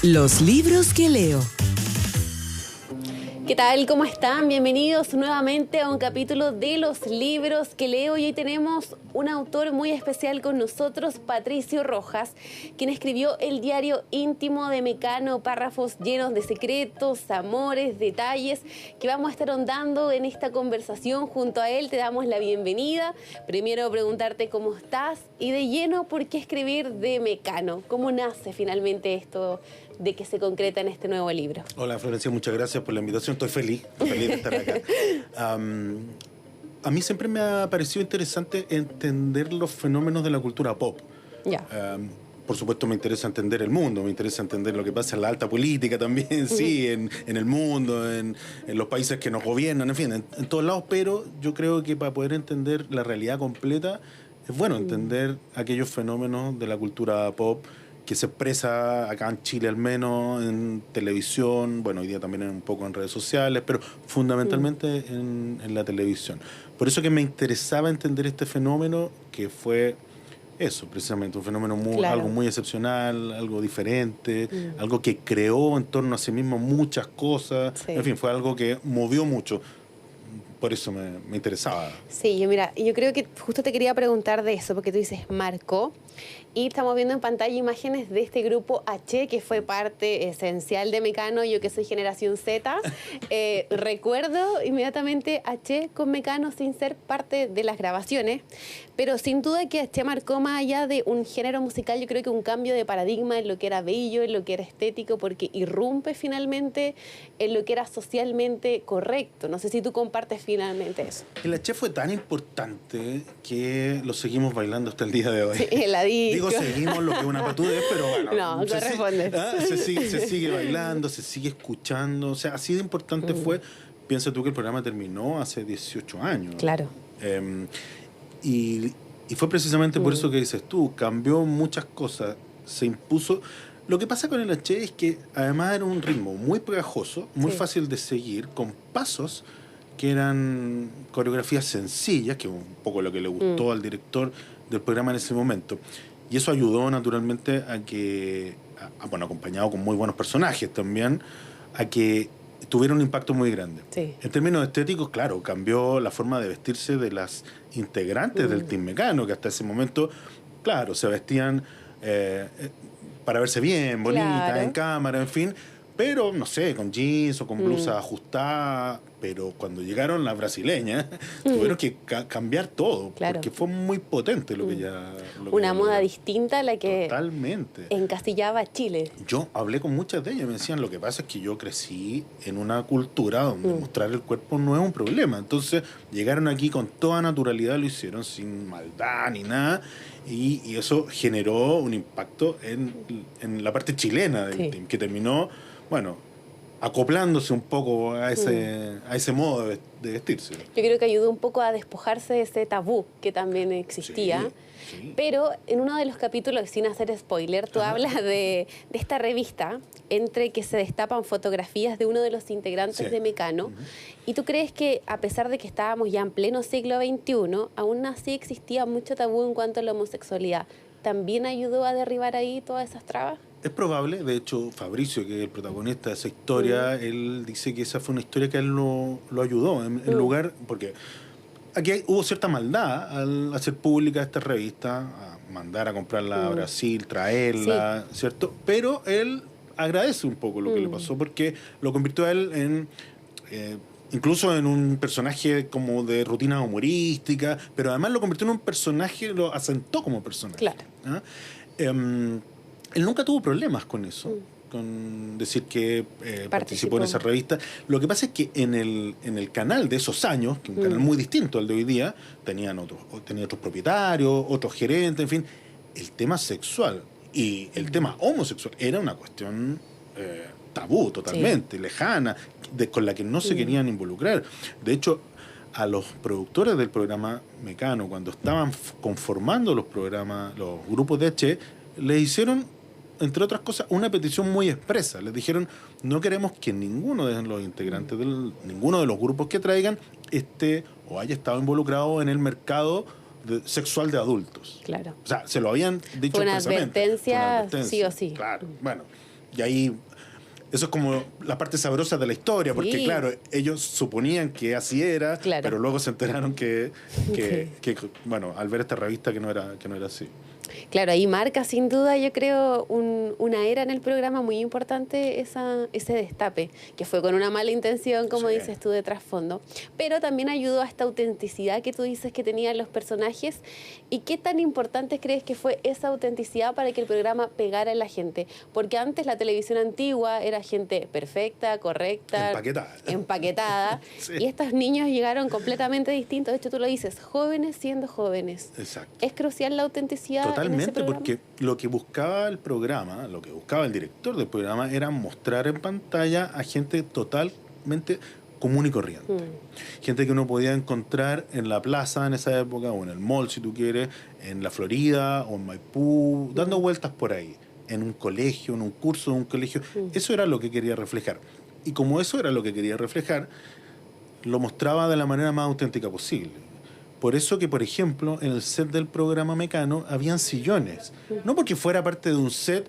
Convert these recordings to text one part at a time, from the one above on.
Los libros que leo. ¿Qué tal? ¿Cómo están? Bienvenidos nuevamente a un capítulo de Los libros que leo. Y hoy tenemos un autor muy especial con nosotros, Patricio Rojas, quien escribió el diario íntimo de Mecano, párrafos llenos de secretos, amores, detalles, que vamos a estar ahondando en esta conversación junto a él. Te damos la bienvenida. Primero preguntarte cómo estás y de lleno, ¿por qué escribir de Mecano? ¿Cómo nace finalmente esto de que se concreta en este nuevo libro? Hola Florencia, muchas gracias por la invitación. Estoy feliz de estar acá. A mí siempre me ha parecido interesante entender los fenómenos de la cultura pop. Ya. Por supuesto me interesa entender el mundo, me interesa entender lo que pasa en la alta política también, sí, en el mundo, en los países que nos gobiernan, en fin, en todos lados, pero yo creo que para poder entender la realidad completa es bueno entender aquellos fenómenos de la cultura pop que se expresa acá en Chile al menos, en televisión, bueno, hoy día también un poco en redes sociales, pero fundamentalmente en la televisión. Por eso que me interesaba entender este fenómeno, que fue eso, precisamente, un fenómeno algo muy excepcional, algo diferente, algo que creó en torno a sí mismo muchas cosas, en fin, fue algo que movió mucho. Por eso me interesaba. Sí, yo creo que justo te quería preguntar de eso, porque tú dices marcó, y estamos viendo en pantalla imágenes de este grupo H, que fue parte esencial de Mecano, yo que soy generación Z. Recuerdo inmediatamente H con Mecano sin ser parte de las grabaciones, pero sin duda que H marcó más allá de un género musical, yo creo que un cambio de paradigma en lo que era bello, en lo que era estético, porque irrumpe finalmente en lo que era socialmente correcto. No sé si tú compartes finalmente eso. El H fue tan importante que lo seguimos bailando hasta el día de hoy. Sí, Digo, seguimos lo que es una patudez, pero bueno. No, corresponde. Se sigue bailando, se sigue escuchando. O sea, así de importante fue. Piensa tú que el programa terminó hace 18 años. Claro. Y fue precisamente por eso que dices tú, cambió muchas cosas, se impuso. Lo que pasa con el H es que además era un ritmo muy pegajoso, muy fácil de seguir, con pasos que eran coreografías sencillas, que es un poco lo que le gustó al director del programa en ese momento. Y eso ayudó naturalmente a que, bueno, acompañado con muy buenos personajes también, a que tuviera un impacto muy grande. Sí. En términos estéticos, claro, cambió la forma de vestirse de las integrantes del Team Mecano, que hasta ese momento, claro, se vestían para verse bien, bonitas, en cámara, en fin, pero, no sé, con jeans o con blusa ajustada. Pero cuando llegaron las brasileñas, tuvieron que cambiar todo, porque fue muy potente lo que ya... Una moda distinta a la que totalmente encasillaba a Chile. Yo hablé con muchas de ellas y me decían, lo que pasa es que yo crecí en una cultura donde mostrar el cuerpo no es un problema. Entonces llegaron aquí con toda naturalidad, lo hicieron sin maldad ni nada, y eso generó un impacto en la parte chilena del team, que terminó, bueno, acoplándose un poco a ese modo de vestirse. Yo creo que ayudó un poco a despojarse de ese tabú que también existía. Sí. Pero en uno de los capítulos, sin hacer spoiler, tú hablas de esta revista entre que se destapan fotografías de uno de los integrantes de Mecano. ¿Y tú crees que a pesar de que estábamos ya en pleno siglo XXI, aún así existía mucho tabú en cuanto a la homosexualidad? ¿También ayudó a derribar ahí todas esas trabas? Es probable, de hecho Fabricio, que es el protagonista de esa historia, él dice que esa fue una historia que a él lo ayudó, en lugar, porque aquí hubo cierta maldad al hacer pública esta revista, a mandar a comprarla a Brasil, traerla, ¿cierto? Pero él agradece un poco lo que le pasó, porque lo convirtió a él en... incluso en un personaje como de rutina humorística, pero además lo convirtió en un personaje, lo asentó como personaje. Claro. Él nunca tuvo problemas con eso, con decir que participó en esa revista. Lo que pasa es que en el canal de esos años, que es un canal muy distinto al de hoy día, tenía otros propietarios, otros gerentes, en fin, el tema sexual y el tema homosexual era una cuestión tabú totalmente, lejana, con la que no se querían involucrar. De hecho, a los productores del programa Mecano, cuando estaban conformando los grupos de H, le hicieron, entre otras cosas, una petición muy expresa. Les dijeron, no queremos que ninguno de los integrantes ninguno de los grupos que traigan esté o haya estado involucrado en el mercado sexual de adultos. Claro. O sea, se lo habían dicho expresamente. Fue una advertencia, sí o sí. Claro, bueno. Y ahí, eso es como la parte sabrosa de la historia, porque Sí. claro, ellos suponían que así era, Claro. pero luego se enteraron que, bueno, al ver esta revista que no era así. Claro, ahí marca sin duda, yo creo, una era en el programa muy importante ese destape, que fue con una mala intención, como Sí. dices tú, de trasfondo, pero también ayudó a esta autenticidad que tú dices que tenían los personajes. ¿Y qué tan importante crees que fue esa autenticidad para que el programa pegara en la gente? Porque antes la televisión antigua era gente perfecta, correcta, empaquetada, Sí. y estos niños llegaron completamente distintos. De hecho, tú lo dices, jóvenes siendo jóvenes. Exacto. ¿Es crucial la autenticidad en ese Totalmente, programa? porque lo que buscaba el programa, lo que buscaba el director del programa era mostrar en pantalla a gente totalmente común y corriente. Gente que uno podía encontrar en la plaza en esa época, o en el mall si tú quieres, en la Florida o en Maipú, dando vueltas por ahí, en un colegio, en un curso de un colegio. Eso era lo que quería reflejar. Y como eso era lo que quería reflejar, lo mostraba de la manera más auténtica posible. Por eso que, por ejemplo, en el set del programa Mecano habían sillones. No porque fuera parte de un set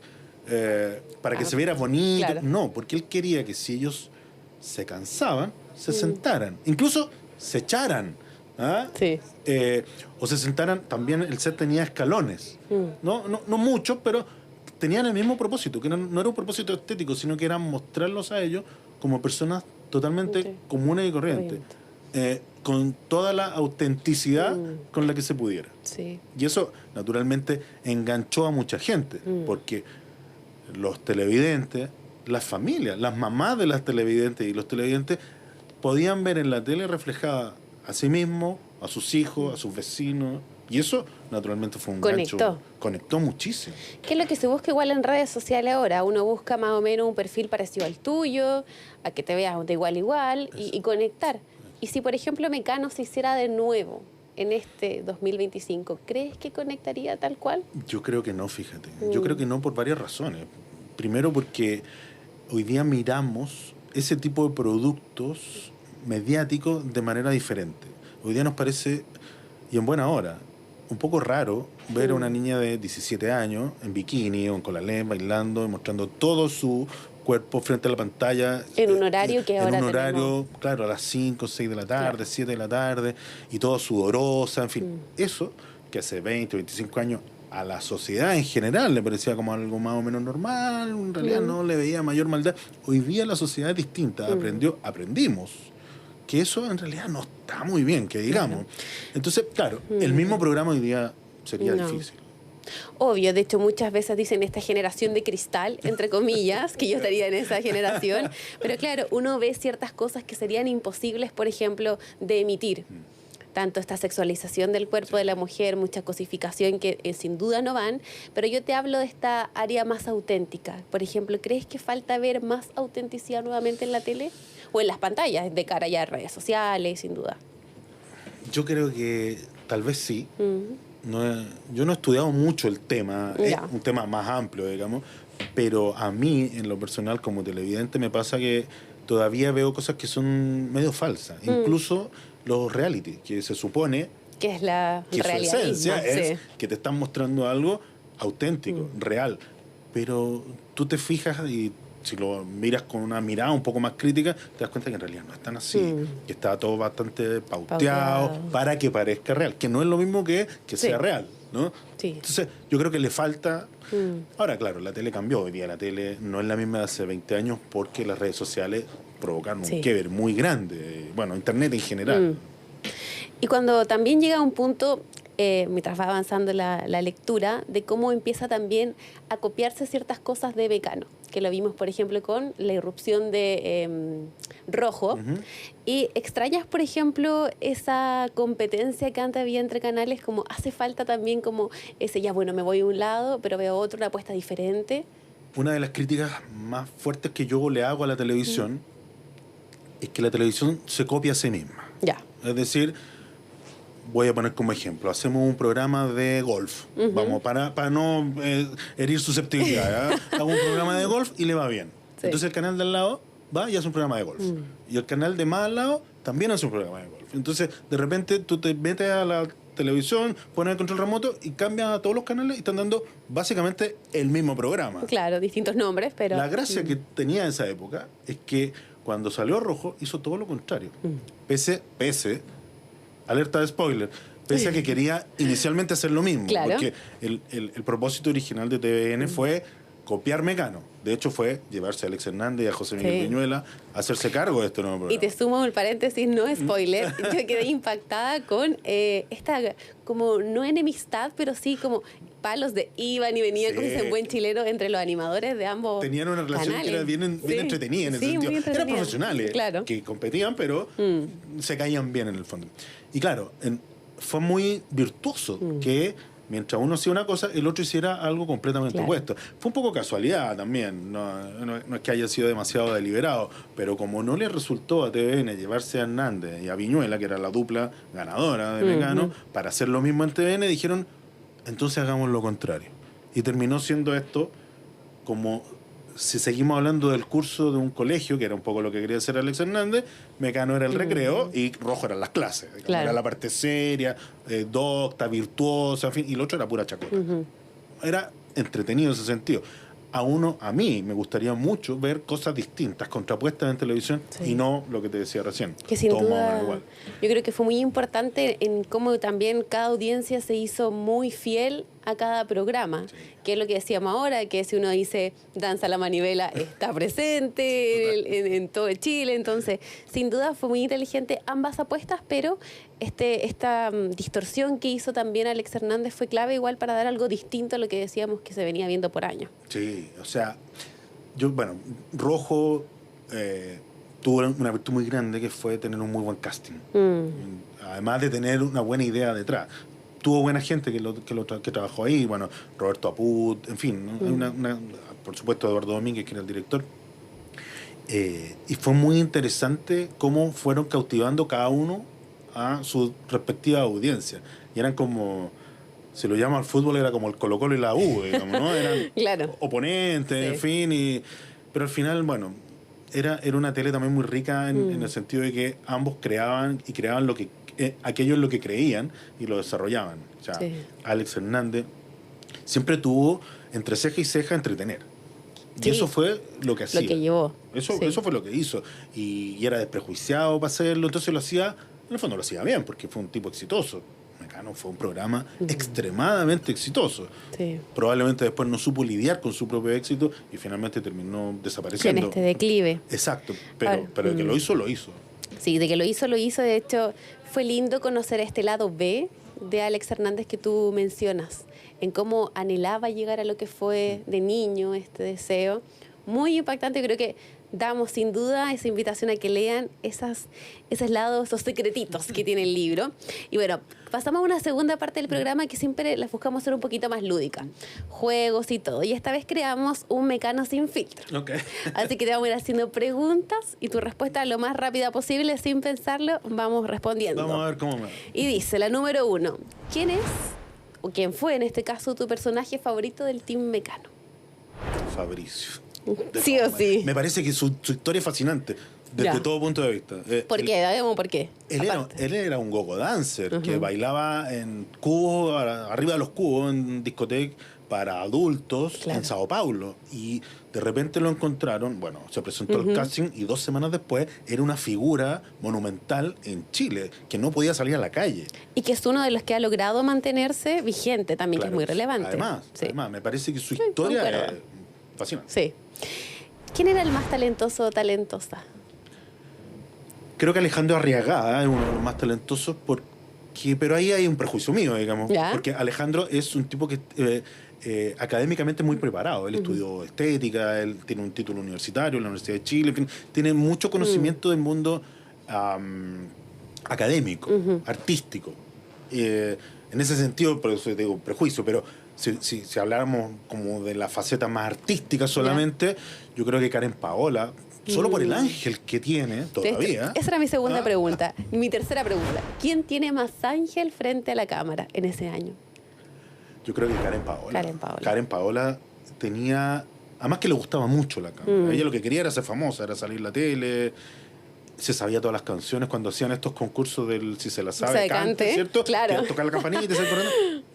para que se viera bonito, claro. no, porque él quería que si ellos se cansaban, se sentaran, incluso se echaran. ¿Ah? Sí. O se sentaran, también el set tenía escalones. No muchos, pero tenían el mismo propósito, que no era un propósito estético, sino que era mostrarlos a ellos como personas totalmente comunes y corrientes. Con toda la autenticidad con la que se pudiera. Sí. Y eso, naturalmente, enganchó a mucha gente, porque los televidentes, las familias, las mamás de las televidentes y los televidentes podían ver en la tele reflejada a sí mismos, a sus hijos, a sus vecinos, y eso, naturalmente, fue un gancho. Conectó muchísimo. ¿Qué es lo que se busca igual en redes sociales ahora? Uno busca más o menos un perfil parecido al tuyo, a que te veas de igual a igual y conectar. Y si, por ejemplo, Mecano se hiciera de nuevo en este 2025, ¿crees que conectaría tal cual? Yo creo que no, fíjate. Yo creo que no por varias razones. Primero porque hoy día miramos ese tipo de productos mediáticos de manera diferente. Hoy día nos parece, y en buena hora, un poco raro ver a una niña de 17 años en bikini o en colalé bailando y mostrando todo su cuerpo frente a la pantalla. En un horario que ahora en un horario, tenemos. claro, a las 5, 6 de la tarde, Claro. 7 de la tarde, y todo sudorosa, en fin. Eso, que hace 20, 25 años a la sociedad en general le parecía como algo más o menos normal, en realidad no le veía mayor maldad. Hoy día la sociedad es distinta, aprendimos que eso en realidad no está muy bien, que digamos. Entonces, claro, el mismo programa hoy día sería difícil. Obvio, de hecho muchas veces dicen esta generación de cristal, entre comillas, que yo estaría en esa generación, pero claro, uno ve ciertas cosas que serían imposibles, por ejemplo, de emitir. Tanto esta sexualización del cuerpo de la mujer, mucha cosificación que sin duda no van, pero yo te hablo de esta área más auténtica. Por ejemplo, ¿crees que falta ver más autenticidad nuevamente en la tele? O en las pantallas, de cara ya a redes sociales, sin duda. Yo creo que tal vez sí. Yo no he estudiado mucho el tema, es un tema más amplio, digamos, pero a mí, en lo personal, como televidente, me pasa que todavía veo cosas que son medio falsas. Incluso los reality, que se supone que es la que realidad su esencia misma, es que te están mostrando algo auténtico, real. Pero tú te fijas y si lo miras con una mirada un poco más crítica, te das cuenta que en realidad no es tan así, que está todo bastante pauteado para que parezca real, que no es lo mismo que sea real, ¿no? Sí. Entonces, yo creo que le falta... Ahora, claro, la tele cambió. Hoy día la tele no es la misma de hace 20 años porque las redes sociales provocaron un quiebre muy grande. Bueno, Internet en general. Y cuando también llega un punto, mientras va avanzando la lectura, de cómo empieza también a copiarse ciertas cosas de Mecano, que lo vimos, por ejemplo, con la irrupción de Rojo. Y extrañas, por ejemplo, esa competencia que antes había entre canales, como hace falta también como ese, ya bueno, me voy a un lado, pero veo otro, una apuesta diferente. Una de las críticas más fuertes que yo le hago a la televisión es que la televisión se copia a sí misma. Ya. Es decir, voy a poner como ejemplo, hacemos un programa de golf, vamos, para no herir susceptibilidad, hago un programa de golf y le va bien. Entonces el canal de al lado va y hace un programa de golf. Y el canal de más al lado también hace un programa de golf. Entonces, de repente, tú te metes a la televisión, ponen el control remoto y cambian a todos los canales y están dando básicamente el mismo programa. Claro, distintos nombres, pero... La gracia que tenía esa época es que cuando salió Rojo hizo todo lo contrario. Pese, alerta de spoiler, pese a que quería inicialmente hacer lo mismo. Claro. Porque el propósito original de TVN fue copiar Mecano. De hecho, fue llevarse a Alex Hernández y a José Miguel Viñuela a hacerse cargo de este nuevo programa. Y te sumo el paréntesis, no spoiler. Yo quedé impactada con esta, como, no enemistad, pero sí como palos de iban y venían, como dicen buen chileno, entre los animadores de ambos tenían una relación canales. que era bien entretenida en ese sentido. Eran profesionales que competían, pero se caían bien en el fondo. Y claro, fue muy virtuoso que mientras uno hacía una cosa, el otro hiciera algo completamente opuesto. Fue un poco casualidad también, no es que haya sido demasiado deliberado, pero como no le resultó a TVN llevarse a Hernández y a Viñuela, que era la dupla ganadora de Mecano, para hacer lo mismo en TVN, dijeron, entonces hagamos lo contrario. Y terminó siendo esto como... Si seguimos hablando del curso de un colegio, que era un poco lo que quería hacer Alex Hernández, Mecano era el recreo y Rojo eran las clases. Era la parte seria, docta, virtuosa, en fin, y el otro era pura chacota. Era entretenido en ese sentido. A mí me gustaría mucho ver cosas distintas, contrapuestas en televisión y no lo que te decía recién. Que sin duda, yo creo que fue muy importante en cómo también cada audiencia se hizo muy fiel a cada programa, que es lo que decíamos ahora, que si uno dice Danza a la Manivela está presente en todo Chile, entonces sin duda fue muy inteligente ambas apuestas, pero esta distorsión que hizo también Alex Hernández fue clave igual para dar algo distinto a lo que decíamos que se venía viendo por años. Sí, o sea, Rojo tuvo una virtud muy grande que fue tener un muy buen casting, además de tener una buena idea detrás. Tuvo buena gente que trabajó ahí, bueno, Roberto Aput, en fin, por supuesto Eduardo Domínguez, que era el director. Y fue muy interesante cómo fueron cautivando cada uno a su respectiva audiencia. Y eran como, si lo llaman al fútbol, era como el Colo-Colo y la U, digamos, ¿no? Eran oponentes, en fin, pero al final, bueno, era una tele también muy rica en el sentido de que ambos creaban lo que aquello en lo que creían y lo desarrollaban. O sea, Alex Hernández siempre tuvo entre ceja y ceja entretener. Y eso fue lo que hacía. Lo que llevó. Eso fue lo que hizo. Y era desprejuiciado para hacerlo. Entonces lo hacía, en el fondo lo hacía bien, porque fue un tipo exitoso. Mecano fue un programa extremadamente exitoso. Probablemente después no supo lidiar con su propio éxito y finalmente terminó desapareciendo. En este declive. Exacto. Pero de que lo hizo, lo hizo. Sí, de que lo hizo. De hecho, fue lindo conocer este lado B de Alex Hernández que tú mencionas, en cómo anhelaba llegar a lo que fue de niño, este deseo. Muy impactante, creo que damos sin duda esa invitación a que lean esos lados, esos secretitos que tiene el libro. Y bueno, pasamos a una segunda parte del programa que siempre las buscamos hacer un poquito más lúdica. Juegos y todo. Y esta vez creamos un Mecano sin filtro. Así que te vamos a ir haciendo preguntas y tu respuesta lo más rápida posible, sin pensarlo, vamos respondiendo. Vamos a ver cómo me va. Y dice, la número 1, ¿quién es, o quién fue en este caso, tu personaje favorito del Team Mecano? Fabricio. Sí o sí. Me parece que su historia es fascinante desde todo punto de vista. ¿Por qué? Digamos, ¿por qué? Él era un gogo dancer que bailaba en cubos, arriba de los cubos, en discoteca para adultos en Sao Paulo. Y de repente lo encontraron, bueno, se presentó al casting y 2 semanas después era una figura monumental en Chile, que no podía salir a la calle. Y que es uno de los que ha logrado mantenerse vigente también, que es muy relevante. Además, me parece que su historia es fascinante. Sí. ¿Quién era el más talentoso o talentosa? Creo que Alejandro Arriagada es uno de los más talentosos, pero ahí hay un prejuicio mío, digamos. Porque Alejandro es un tipo que académicamente muy preparado. Él estudió estética, él tiene un título universitario en la Universidad de Chile, en fin, tiene mucho conocimiento del mundo académico, artístico. En ese sentido, por eso digo prejuicio, pero si habláramos como de la faceta más artística solamente, yo creo que Karen Paola, solo por el ángel que tiene todavía. Esa era mi segunda pregunta. Mi tercera pregunta. ¿Quién tiene más ángel frente a la cámara en ese año? Yo creo que Karen Paola. Karen Paola tenía... Además que le gustaba mucho la cámara. Ella lo que quería era ser famosa, era salir en la tele. se sabía todas las canciones cuando hacían estos concursos del si se la sabe, cante, ¿cierto? Claro. Que tocar la campanita y se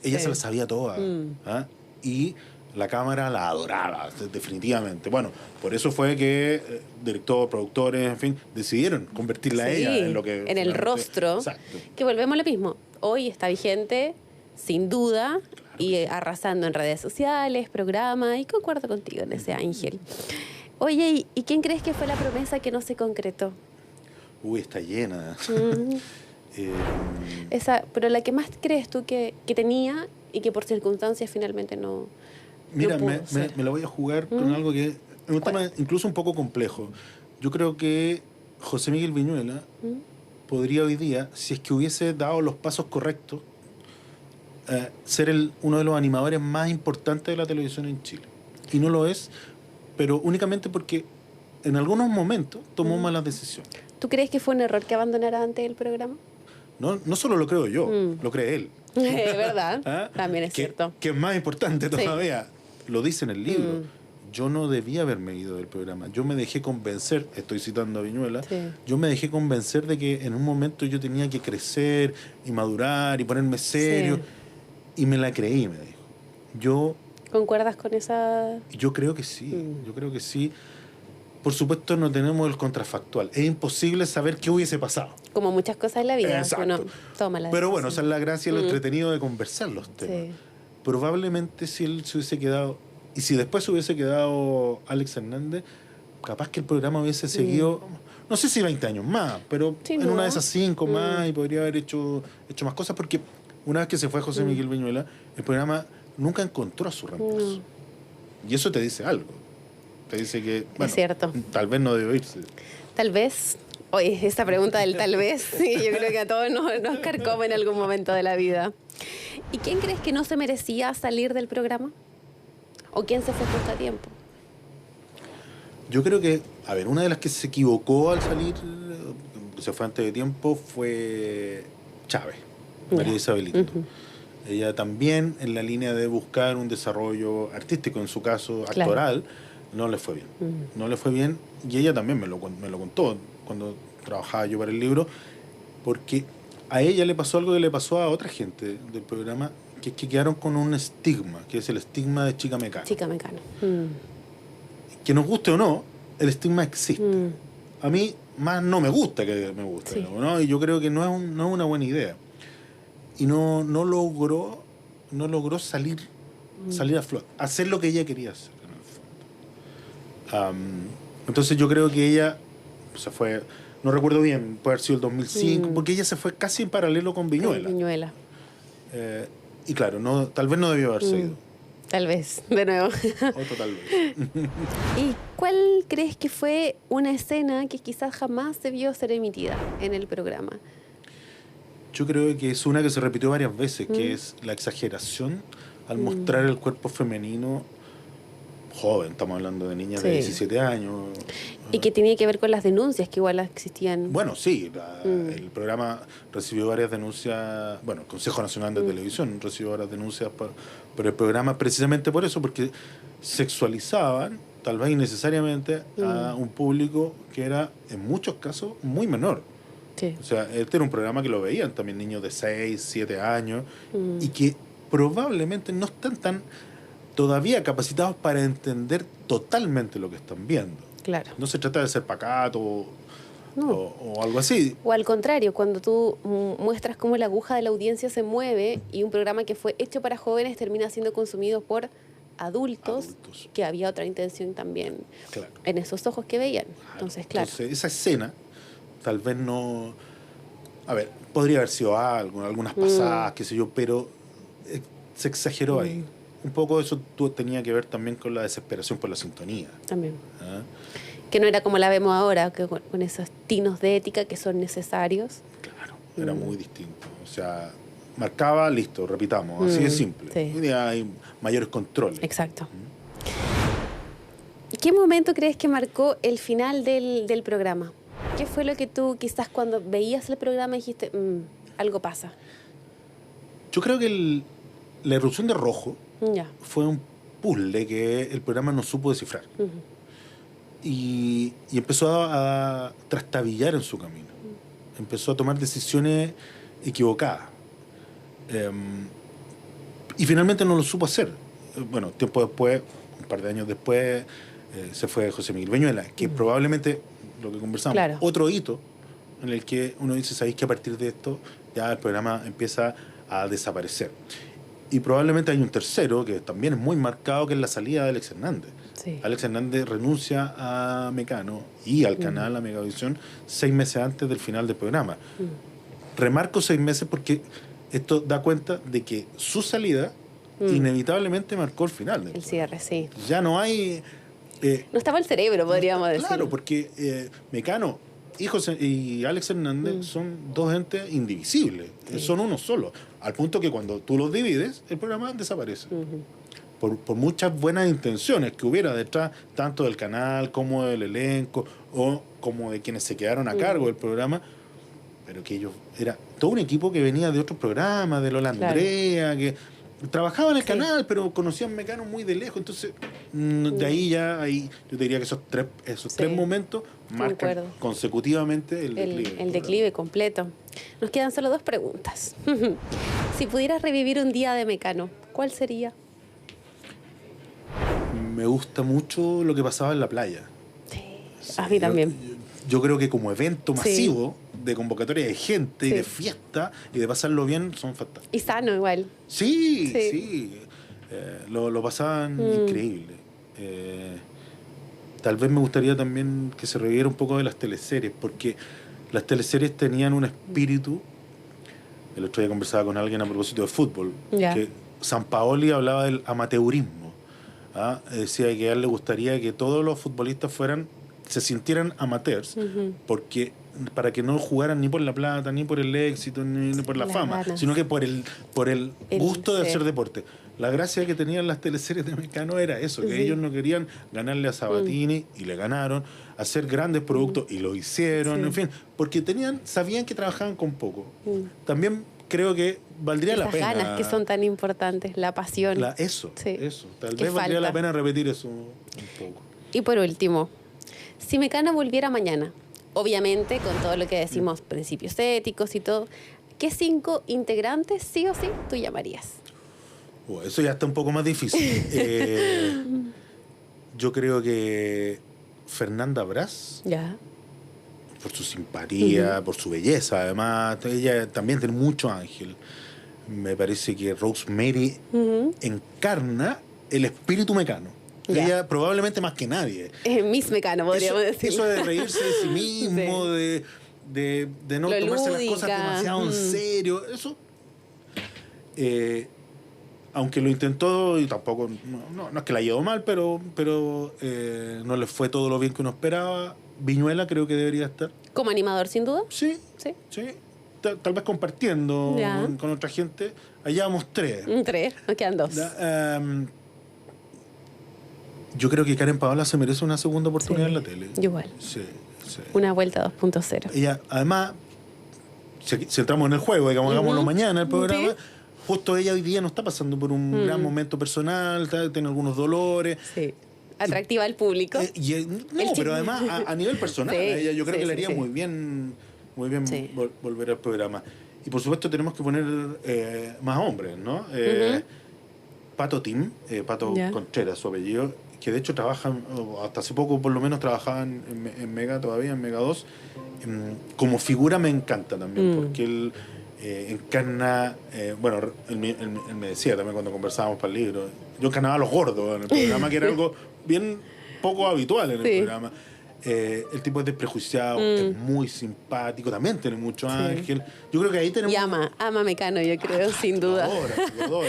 ella se la sabía todas. ¿Ah? Y la cámara la adoraba, definitivamente. Bueno, por eso fue que director, productores, en fin, decidieron convertirla a ella en lo que... En el rostro. Exacto. Que volvemos a lo mismo. Hoy está vigente, sin duda, claro, y arrasando en redes sociales, programas, y concuerdo contigo en ese Ángel. Oye, ¿y quién crees que fue la promesa que no se concretó? Uy, está llena. Pero la que más crees tú que tenía y que por circunstancias finalmente no... Mira, no me la voy a jugar con algo que es un tema incluso un poco complejo. Yo creo que José Miguel Viñuela podría hoy día, si es que hubiese dado los pasos correctos, ser uno de los animadores más importantes de la televisión en Chile. Y no lo es, pero únicamente porque en algunos momentos tomó malas decisiones. ¿Tú crees que fue un error que abandonara antes el programa? No solo lo creo yo, lo cree él. ¿Verdad? ¿Ah? También es cierto. Que es más importante todavía. Sí. Lo dice en el libro. Yo no debía haberme ido del programa. Yo me dejé convencer, estoy citando a Viñuela, yo me dejé convencer de que en un momento yo tenía que crecer y madurar y ponerme serio. Y me la creí, me dijo. ¿Concuerdas con esa...? Yo creo que sí, yo creo que sí. Por supuesto no tenemos el contrafactual. Es imposible saber qué hubiese pasado. Como muchas cosas en la vida. Exacto. Uno toma la decisión. Pero bueno, esa es la gracia y lo entretenido de conversar los temas. Sí. Probablemente si él se hubiese quedado, y si después se hubiese quedado Alex Hernández, capaz que el programa hubiese seguido, no sé si 20 años más, pero en una de esas 5 más, y podría haber hecho más cosas, porque una vez que se fue José Miguel Viñuela, el programa nunca encontró a su reemplazo. Y eso te dice algo. Te dice que, bueno, es cierto. Tal vez no debe irse. Tal vez. Oye, esta pregunta del tal vez, sí, yo creo que a todos nos carcome en algún momento de la vida. ¿Y quién crees que no se merecía salir del programa? ¿O quién se fue justo a tiempo? Yo creo que, a ver, una de las que se equivocó al salir, se fue antes de tiempo, fue Chávez, María Isabelito. Ella también, en la línea de buscar un desarrollo artístico, en su caso actoral, no le fue bien. No le fue bien, y ella también me lo contó cuando trabajaba yo para el libro, porque a ella le pasó algo que le pasó a otra gente del programa, que es que quedaron con un estigma, que es el estigma de chica mecano. Chica mecano. Que nos guste o no, el estigma existe. A mí más no me gusta que me guste, ¿no? Y yo creo que no es una buena idea. Y no logró salir a flote, hacer lo que ella quería hacer, en el fondo. Entonces yo creo que ella se fue, no recuerdo bien, puede haber sido el 2005, porque ella se fue casi en paralelo con Viñuela. Y claro, tal vez no debió haberse ido. Tal vez, de nuevo. Otro tal vez. ¿Y cuál crees que fue una escena que quizás jamás debió ser emitida en el programa? Yo creo que es una que se repitió varias veces, que es la exageración al mostrar el cuerpo femenino joven. Estamos hablando de niñas de 17 años. Y que tenía que ver con las denuncias que igual existían. Bueno, sí, el programa recibió varias denuncias, bueno, el Consejo Nacional de Televisión recibió varias denuncias por el programa, precisamente por eso, porque sexualizaban, tal vez innecesariamente, a un público que era, en muchos casos, muy menor. Sí. O sea, este era un programa que lo veían también niños de 6, 7 años, y que probablemente no están tan todavía capacitados para entender totalmente lo que están viendo. Claro. No se trata de ser pacato o algo así. O al contrario, cuando tú muestras cómo la aguja de la audiencia se mueve y un programa que fue hecho para jóvenes termina siendo consumido por adultos. Que había otra intención también en esos ojos que veían. Entonces, esa escena tal vez no... A ver, podría haber sido algunas pasadas, qué sé yo, pero se exageró ahí. Un poco eso tenía que ver también con la desesperación por la sintonía. También. Que no era como la vemos ahora, que con esos tinos de ética que son necesarios. Claro, era muy distinto. O sea, marcaba, listo, repitamos. Así de simple. Hoy día hay mayores controles. Exacto. ¿Y qué momento crees que marcó el final del programa? ¿Qué fue lo que tú quizás cuando veías el programa dijiste, algo pasa? Yo creo que la erupción de Rojo fue un puzzle que el programa no supo descifrar. y empezó a trastabillar en su camino. Empezó a tomar decisiones equivocadas. Y finalmente no lo supo hacer. Bueno, tiempo después, un par de años después, se fue José Miguel Beñuela, que probablemente, lo que conversamos, Claro. otro hito en el que uno dice, sabéis que a partir de esto ya el programa empieza a desaparecer. Y probablemente hay un tercero que también es muy marcado, que es la salida de Alex Hernández. Sí. Alex Hernández renuncia a Mecano y al canal, a Megavisión, 6 meses antes del final del programa. Remarco 6 meses porque esto da cuenta de que su salida inevitablemente marcó el final del El programa. cierre, sí. Ya no hay... No estaba el cerebro, podríamos decir. Claro, porque Mecano y Alex Hernández son dos entes indivisibles, son uno solo, al punto que cuando tú los divides, el programa desaparece. Por muchas buenas intenciones que hubiera detrás, tanto del canal como del elenco, o como de quienes se quedaron a cargo del programa, pero que ellos, era todo un equipo que venía de otros programas, de Lola Andrea, que trabajaba en el canal, pero conocían Mecano muy de lejos. Entonces, de ahí yo diría que esos tres momentos marcan Concuerdo. consecutivamente el declive. El declive completo. Nos quedan solo 2 preguntas. Si pudieras revivir un día de Mecano, ¿cuál sería? Me gusta mucho lo que pasaba en la playa. Sí, a mí también. Yo creo que como evento masivo de convocatoria de gente y de fiesta y de pasarlo bien, son fantásticos. Y sano igual. Sí. Lo pasaban increíble. Tal vez me gustaría también que se reviviera un poco de las teleseries, porque las teleseries tenían un espíritu. El otro día conversaba con alguien a propósito de fútbol, que Sampaoli hablaba del amateurismo. Decía que a él le gustaría que todos los futbolistas se sintieran amateurs, porque para que no jugaran ni por la plata, ni por el éxito, ni por la fama, ganas. sino que por el gusto de hacer deporte. La gracia que tenían las teleseries de Mecano era eso, que ellos no querían ganarle a Sabatini, y le ganaron, hacer grandes productos, y lo hicieron, en fin, porque sabían que trabajaban con poco. También creo que valdría la pena. Las ganas que son tan importantes, la pasión. Eso. Tal Que vez valdría falta. la pena repetir eso un poco. Y por último, si Mecano volviera mañana, obviamente con todo lo que decimos, principios éticos y todo, ¿qué 5 integrantes sí o sí tú llamarías? Eso ya está un poco más difícil. Yo creo que Fernanda Brás, por su simpatía, por su belleza, además, ella también tiene mucho ángel. Me parece que Rosemary encarna el espíritu Mecano. Ella probablemente más que nadie. Miss Mecano, podríamos decir. Eso de reírse de sí mismo, de no Lo tomarse lúdica. las cosas demasiado en serio. Eso, aunque lo intentó, y tampoco, no es que la llevó mal, pero no le fue todo lo bien que uno esperaba. Viñuela creo que debería estar. Como animador, sin duda. Sí. Tal vez compartiendo con otra gente. Allá vamos 3. 3, nos quedan 2. Yo creo que Karen Paola se merece una segunda oportunidad en la tele. Igual. Sí. Una vuelta 2.0. Ella, además, si entramos en el juego, digamos, hagámoslo mañana el programa, justo ella hoy día no está pasando por un gran momento personal, tiene algunos dolores. Sí. Atractiva al público. Pero además a nivel personal, ella yo creo que le haría muy bien volver al programa. Y por supuesto tenemos que poner más hombres, ¿no? Pato Tim, Pato Contreras, su apellido, que de hecho trabajan, hasta hace poco por lo menos trabajaban en Mega todavía, en Mega 2. Como figura me encanta también, porque él encarna, él me decía también cuando conversábamos para el libro, yo encarnaba a los gordos en el programa, que era algo bien poco habitual en el programa. El tipo es desprejuiciado, es muy simpático, también tiene mucho ángel. Yo creo que ahí tenemos... Y ama Mecano, yo creo, sin duda. Lo adora.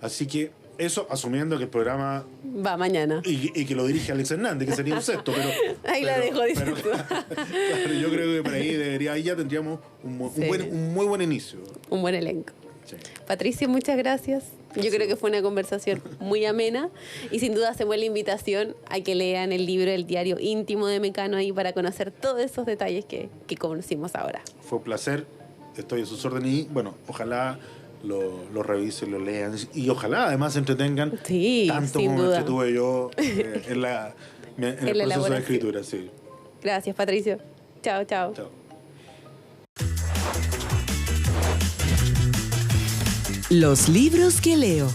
Así que eso, asumiendo que el programa... Va mañana. Y que lo dirige Alex Hernández, que sería un sexto, pero... Ahí la dejo diciendo. Claro, yo creo que por ahí ya tendríamos un muy buen inicio. Un buen elenco. Sí. Patricio, muchas gracias. Yo creo que fue una conversación muy amena y sin duda hacemos la invitación a que lean el libro El diario íntimo de Mecano ahí para conocer todos esos detalles que conocimos ahora. Fue un placer, estoy a sus órdenes y bueno, ojalá lo revisen, lo lean y ojalá además se entretengan tanto sin como duda. me entretuve yo en la en el proceso de escritura, sí. Gracias, Patricio. Chao, chao. Chao. Los libros que leo.